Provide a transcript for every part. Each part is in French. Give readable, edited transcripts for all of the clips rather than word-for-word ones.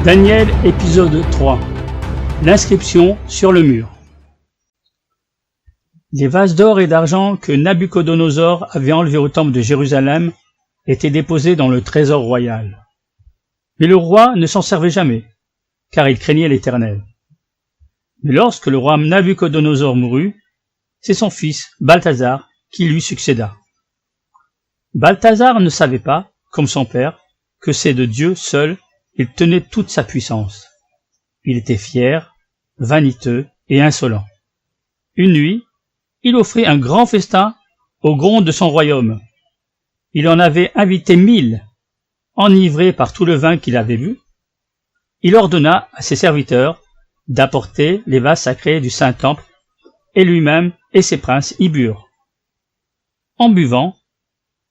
Daniel, épisode 3. L'inscription sur le mur. Les vases d'or et d'argent que Nabuchodonosor avait enlevés au temple de Jérusalem étaient déposés dans le trésor royal. Mais le roi ne s'en servait jamais, car il craignait l'Éternel. Mais lorsque le roi Nabuchodonosor mourut, c'est son fils, Balthazar, qui lui succéda. Balthazar ne savait pas, comme son père, que c'est de Dieu seul il tenait toute sa puissance. Il était fier, vaniteux et insolent. Une nuit, il offrit un grand festin aux grands de son royaume. Il en avait invité 1000, enivrés par tout le vin qu'il avait bu. Il ordonna à ses serviteurs d'apporter les vases sacrés du Saint-Temple, et lui-même et ses princes y burent. En buvant,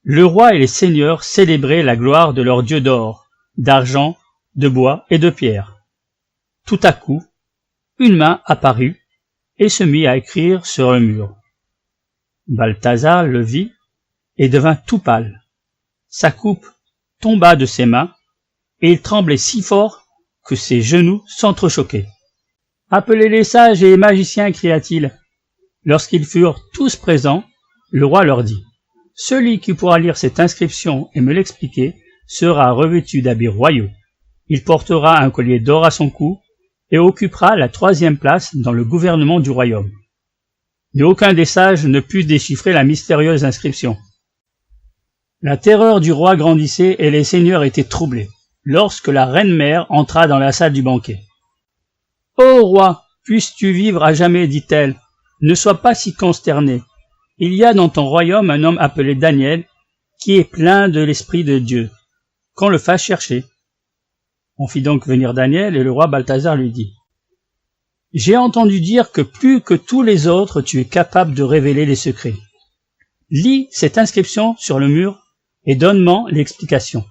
le roi et les seigneurs célébraient la gloire de leur Dieu d'or, d'argent, de bois et de pierre. Tout à coup, une main apparut et se mit à écrire sur le mur. Balthazar le vit et devint tout pâle. Sa coupe tomba de ses mains et il tremblait si fort que ses genoux s'entrechoquaient. « Appelez les sages et les magiciens, cria-t-il. Lorsqu'ils furent tous présents, le roi leur dit « Celui qui pourra lire cette inscription et me l'expliquer sera revêtu d'habits royaux. Il portera un collier d'or à son cou et occupera la 3e place dans le gouvernement du royaume. » Mais aucun des sages ne put déchiffrer la mystérieuse inscription. La terreur du roi grandissait et les seigneurs étaient troublés, lorsque la reine-mère entra dans la salle du banquet. « Ô roi, puisses-tu vivre à jamais, dit-elle, ne sois pas si consterné. Il y a dans ton royaume un homme appelé Daniel, qui est plein de l'esprit de Dieu. Qu'on le fasse chercher. » On fit donc venir Daniel et le roi Balthazar lui dit « J'ai entendu dire que plus que tous les autres tu es capable de révéler les secrets. Lis cette inscription sur le mur et donne-moi l'explication.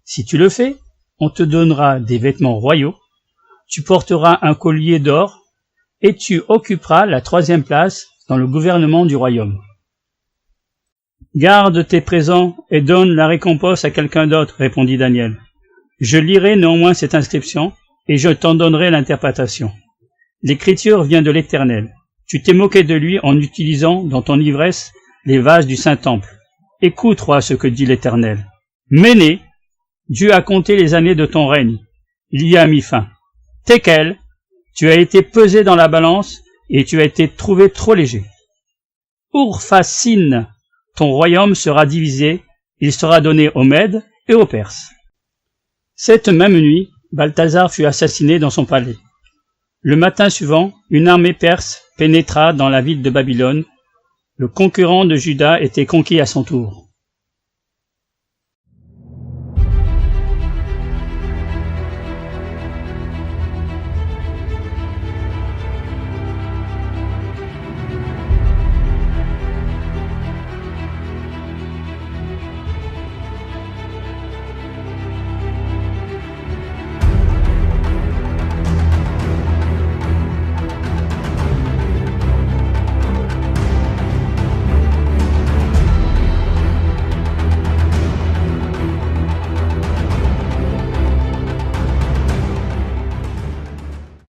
Si tu le fais, on te donnera des vêtements royaux, tu porteras un collier d'or et tu occuperas la 3e place dans le gouvernement du royaume. Garde tes présents et donne la récompense à quelqu'un d'autre, répondit Daniel. Je lirai néanmoins cette inscription, et je t'en donnerai l'interprétation. L'écriture vient de l'Éternel. Tu t'es moqué de lui en utilisant dans ton ivresse les vases du Saint-Temple. Écoute, roi, ce que dit l'Éternel. Méné, Dieu a compté les années de ton règne. Il y a mis fin. Tékel, tu as été pesé dans la balance, et tu as été trouvé trop léger. Urfasine, ton royaume sera divisé, il sera donné aux Mèdes et aux Perses. Cette même nuit, Balthazar fut assassiné dans son palais. Le matin suivant, une armée perse pénétra dans la ville de Babylone. Le concurrent de Juda était conquis à son tour.